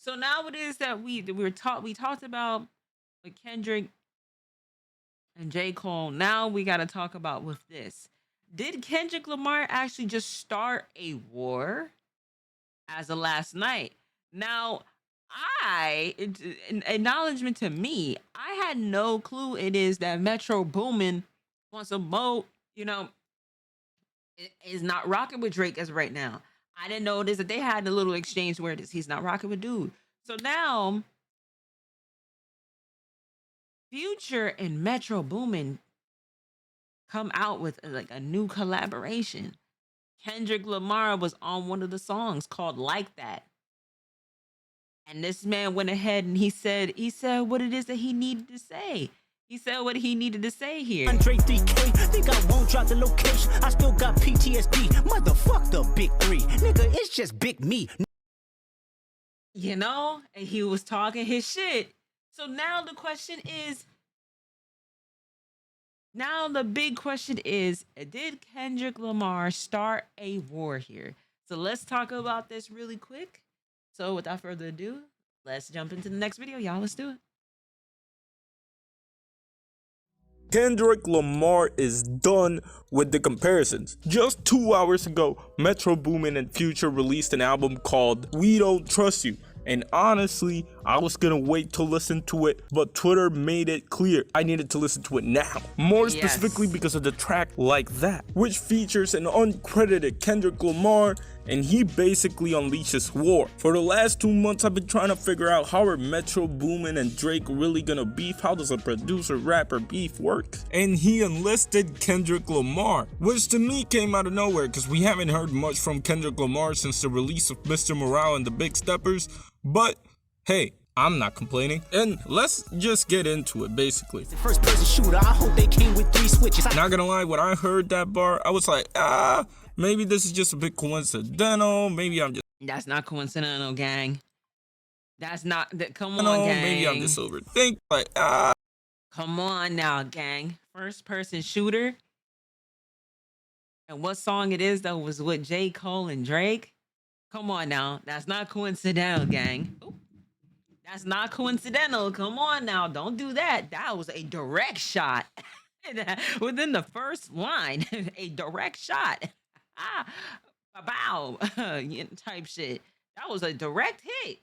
So now it is that we talked about with Kendrick and J. Cole. Now we got to talk about with this. Did Kendrick Lamar actually just start a war as of last night? Now, acknowledgement to me, I had no clue it is that Metro Boomin wants a boat, is not rocking with Drake as of right now. I didn't know this that they had a little exchange where he's not rocking with dude. So now Future and Metro Boomin come out with like a new collaboration. Kendrick Lamar was on one of the songs called Like That. And this man went ahead and he said what it is that he needed to say. He said what he needed to say here. Andre 3K, think I won't drop the location. I still got PTSD. Motherfuck the big three. Nigga, it's just big me. And he was talking his shit. So now the big question is, did Kendrick Lamar start a war here? So let's talk about this really quick. So without further ado, let's jump into the next video, y'all. Let's do it. Kendrick Lamar is done with the comparisons. Just 2 hours ago, Metro Boomin and Future released an album called We Don't Trust You. And honestly, I was gonna wait to listen to it, but Twitter made it clear I needed to listen to it now. More specifically because of the track Like That, which features an uncredited Kendrick Lamar, and he basically unleashes war. For the last 2 months, I've been trying to figure out how are Metro Boomin and Drake really gonna beef? How does a producer-rapper beef work? And he enlisted Kendrick Lamar, which to me came out of nowhere because we haven't heard much from Kendrick Lamar since the release of Mr. Morale and the Big Steppers. But hey, I'm not complaining. And let's just get into it, basically. First person shooter, I hope they came with 3 switches. Not gonna lie, when I heard that bar, I was like, maybe this is just a bit coincidental. Maybe I'm just... That's not coincidental, gang. That's not... Come on, gang. Maybe I'm just overthinking. Like, Come on now, gang. First person shooter. And what song it is, though, was with J. Cole and Drake? Come on now. That's not coincidental, gang. Ooh. That's not coincidental. Come on now. Don't do that. That was a direct shot. Within the first line. A direct shot. Bow. Type shit. That was a direct hit.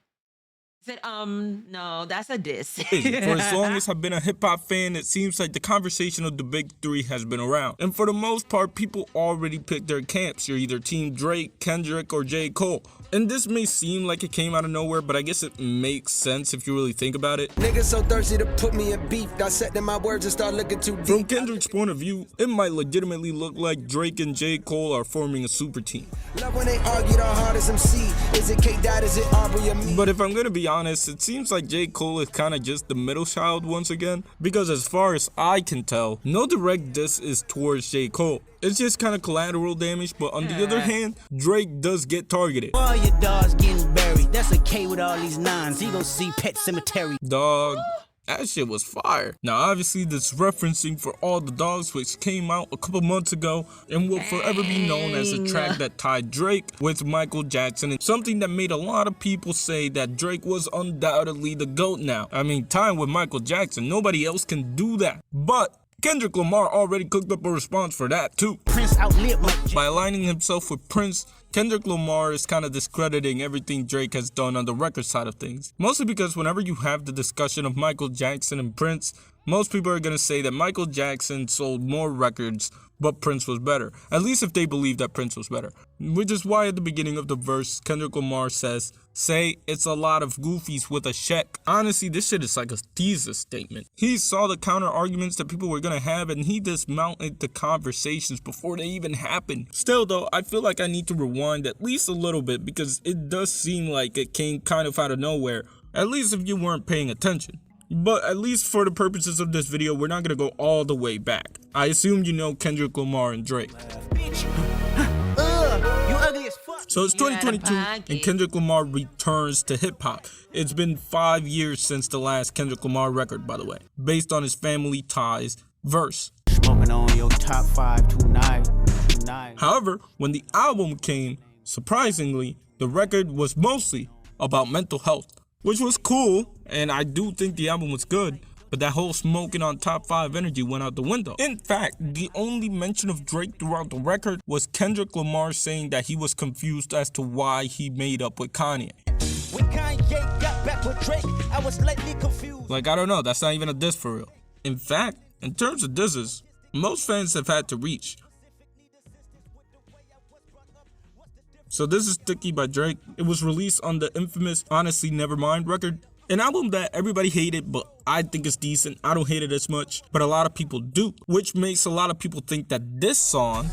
Said, no, that's a diss. For as long as I've been a hip-hop fan, it seems like the conversation of the big three has been around. And for the most part, people already picked their camps. You're either Team Drake, Kendrick, or J. Cole. And this may seem like it came out of nowhere, but I guess it makes sense if you really think about it. Niggas so thirsty to put me in beef, dissecting my words and start looking too deep. From Kendrick's point of view, it might legitimately look like Drake and J. Cole are forming a super team. Love when they argue the hardest MC. Is it K-Dot, is it Aubrey or me? But if I'm gonna be honest, it seems like J. Cole is kinda just the middle child once again. Because as far as I can tell, no direct diss is towards J. Cole. It's just kind of collateral damage, but on the other hand, Drake does get targeted. All your dogs getting buried. That's a K with all these nines. He gon' see Pet Cemetery. Dog, that shit was fire. Now obviously this referencing For All the Dogs, which came out a couple months ago and will forever be known as a track that tied Drake with Michael Jackson, and something that made a lot of people say that Drake was undoubtedly the GOAT now. I mean, tying with Michael Jackson, nobody else can do that. But Kendrick Lamar already cooked up a response for that too. Prince outlived Mike. By aligning himself with Prince, Kendrick Lamar is kind of discrediting everything Drake has done on the record side of things. Mostly because whenever you have the discussion of Michael Jackson and Prince, most people are going to say that Michael Jackson sold more records, but Prince was better. At least if they believe that Prince was better. Which is why at the beginning of the verse, Kendrick Lamar says, "Say it's a lot of goofies with a check." Honestly, this shit is like a thesis statement. He saw the counter arguments that people were gonna have and he dismounted the conversations before they even happened. Still though, I feel like I need to rewind at least a little bit because it does seem like it came kind of out of nowhere. At least if you weren't paying attention. But at least for the purposes of this video, we're not gonna go all the way back. I assume you know Kendrick Lamar and Drake. So it's 2022 and Kendrick Lamar returns to hip hop. It's been 5 years since the last Kendrick Lamar record, by the way, based on his family ties verse. Smoking on your top 5 tonight. However, when the album came, surprisingly, the record was mostly about mental health. which was cool, and I do think the album was good. But that whole smoking on top 5 energy went out the window. In fact, the only mention of Drake throughout the record was Kendrick Lamar saying that he was confused as to why he made up with Kanye. When Kanye got back with Drake, I was slightly confused. Like, I don't know, that's not even a diss for real. In fact, in terms of disses, most fans have had to reach. So this is Sticky by Drake. It was released on the infamous Honestly Nevermind record. An album that everybody hated, but I think it's decent. I don't hate it as much, but a lot of people do, which makes a lot of people think that this song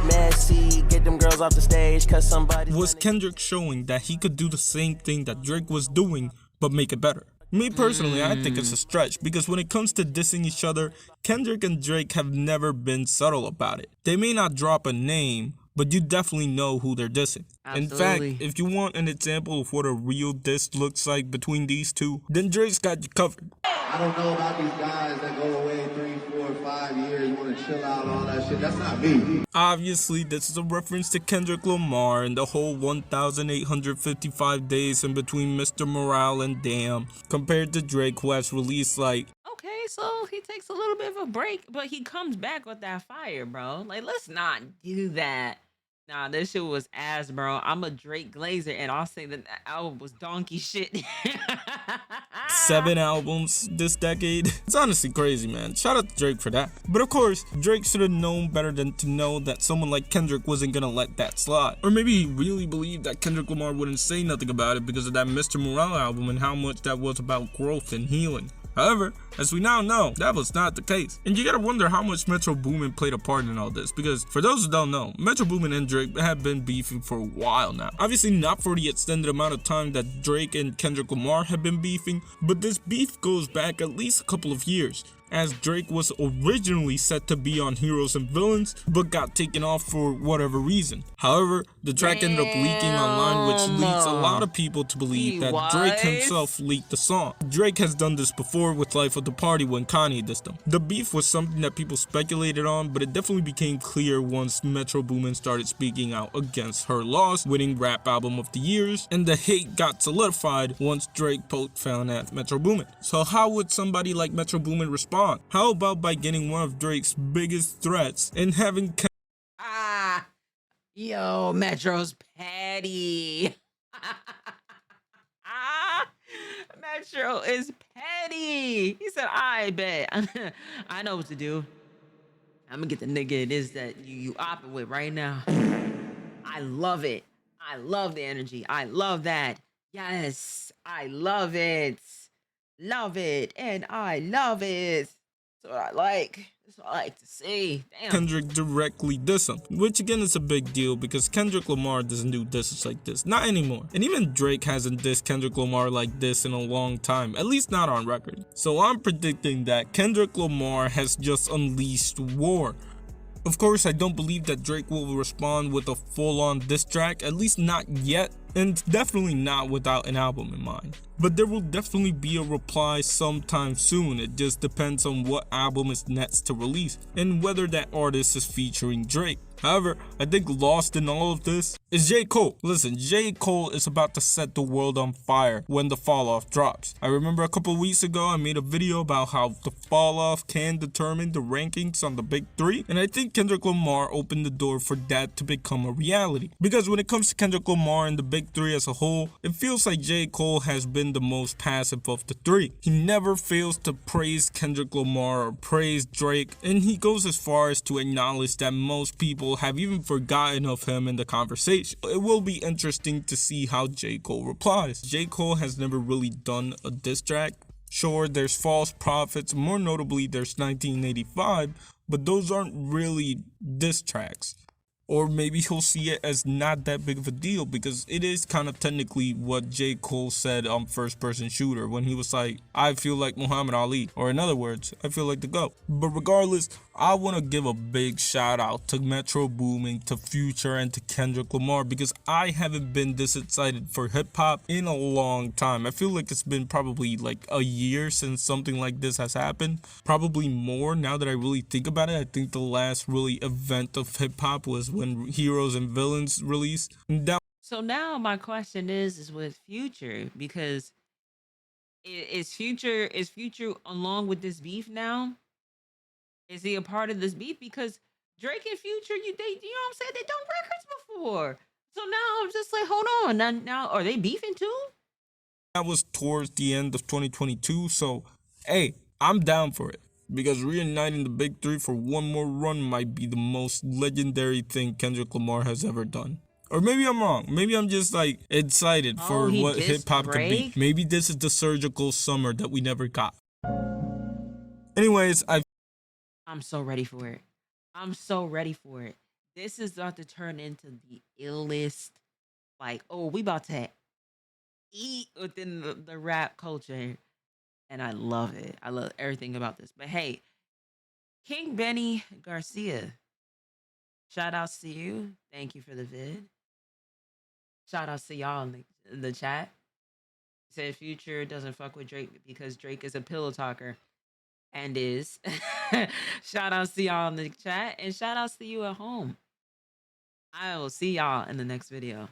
Messy, get them girls off the stage, cause somebody was Kendrick showing that he could do the same thing that Drake was doing, but make it better. Me personally, I think it's a stretch, because when it comes to dissing each other, Kendrick and Drake have never been subtle about it. They may not drop a name, but you definitely know who they're dissing. Absolutely. In fact, if you want an example of what a real diss looks like between these two, then Drake's got you covered. I don't know about these guys that go away 3, 4, 5 years, want to chill out, all that shit. That's not me. Obviously, this is a reference to Kendrick Lamar and the whole 1,855 days in between Mr. Morale and Damn, compared to Drake, who has released like, Okay, so he takes a little bit of a break, but he comes back with that fire, bro. Like, let's not do that. Nah, this shit was ass, bro. I'm a Drake Glazer, and I'll say that album was donkey shit. 7 albums this decade. It's honestly crazy, man. Shout out to Drake for that. But of course, Drake should have known better than to know that someone like Kendrick wasn't gonna let that slide. Or maybe he really believed that Kendrick Lamar wouldn't say nothing about it because of that Mr. Morale album and how much that was about growth and healing. However, as we now know, that was not the case. And you gotta wonder how much Metro Boomin played a part in all this, because for those who don't know, Metro Boomin and Drake have been beefing for a while now. Obviously not for the extended amount of time that Drake and Kendrick Lamar have been beefing, but this beef goes back at least a couple of years, as Drake was originally set to be on Heroes and Villains, but got taken off for whatever reason. However, the track ended up leaking online, which leads a lot of people to believe that Drake himself leaked the song. Drake has done this before with Life of the Party when Kanye dissed him. The beef was something that people speculated on, but it definitely became clear once Metro Boomin started speaking out against Her Loss, winning Rap Album of the Years, and the hate got solidified once Drake poked fun at Metro Boomin. So how would somebody like Metro Boomin respond? How about by getting one of Drake's biggest threats and having Yo, Metro's petty. Metro is petty. He said, I bet. I know what to do. I'm gonna get the nigga it is that you opping with right now. I love it. I love the energy. I love that. Yes, I love it. Love it. And I love it. That's what I like. That's what I like to see. Damn. Kendrick directly diss him, which again is a big deal because Kendrick Lamar doesn't do disses like this, not anymore. And even Drake hasn't dissed Kendrick Lamar like this in a long time, at least not on record. So I'm predicting that Kendrick Lamar has just unleashed war. Of course, I don't believe that Drake will respond with a full-on diss track, at least not yet, and definitely not without an album in mind. But there will definitely be a reply sometime soon. It just depends on what album is next to release and whether that artist is featuring Drake. However, I think lost in all of this is J. Cole. Listen, J. Cole is about to set the world on fire when the fall off drops. I remember a couple weeks ago I made a video about how the fall off can determine the rankings on the big three, and I think Kendrick Lamar opened the door for that to become a reality. Because when it comes to Kendrick Lamar and the big three as a whole, it feels like J. Cole has been the most passive of the three. He never fails to praise Kendrick Lamar or praise Drake, and he goes as far as to acknowledge that most people have even forgotten of him in the conversation. It will be interesting to see how J. Cole replies. J. Cole has never really done a diss track. Sure, there's False Prophets, more notably there's 1985, but those aren't really diss tracks. Or maybe he'll see it as not that big of a deal because it is kind of technically what J. Cole said on First Person Shooter when he was like, I feel like Muhammad Ali, or in other words, I feel like the GOAT. But regardless, I want to give a big shout out to Metro Boomin, to Future, and to Kendrick Lamar because I haven't been this excited for hip hop in a long time. I feel like it's been probably like a year since something like this has happened. Probably more now that I really think about it. I think the last really event of hip hop was when Heroes and Villains released. So now my question is with Future, because Is Future along with this beef now? Is he a part of this beef? Because Drake and Future, you know what I'm saying? They done records before. So now I'm just like, hold on. Now are they beefing too? That was towards the end of 2022, so hey, I'm down for it. Because reuniting the big three for one more run might be the most legendary thing Kendrick Lamar has ever done. Or maybe I'm wrong. Maybe I'm just like excited Oh, for he what hip dissed hop could be. Drake? Maybe this is the surgical summer that we never got. Anyways, I'm so ready for it. I'm so ready for it. This is about to turn into the illest. Like, oh, we about to eat within the rap culture. And I love it. I love everything about this. But hey, King Benny Garcia, shout outs to you. Thank you for the vid. Shout outs to y'all in the chat. Said Future doesn't fuck with Drake because Drake is a pillow talker and is. Shout outs to y'all in the chat and shout outs to you at home. I will see y'all in the next video.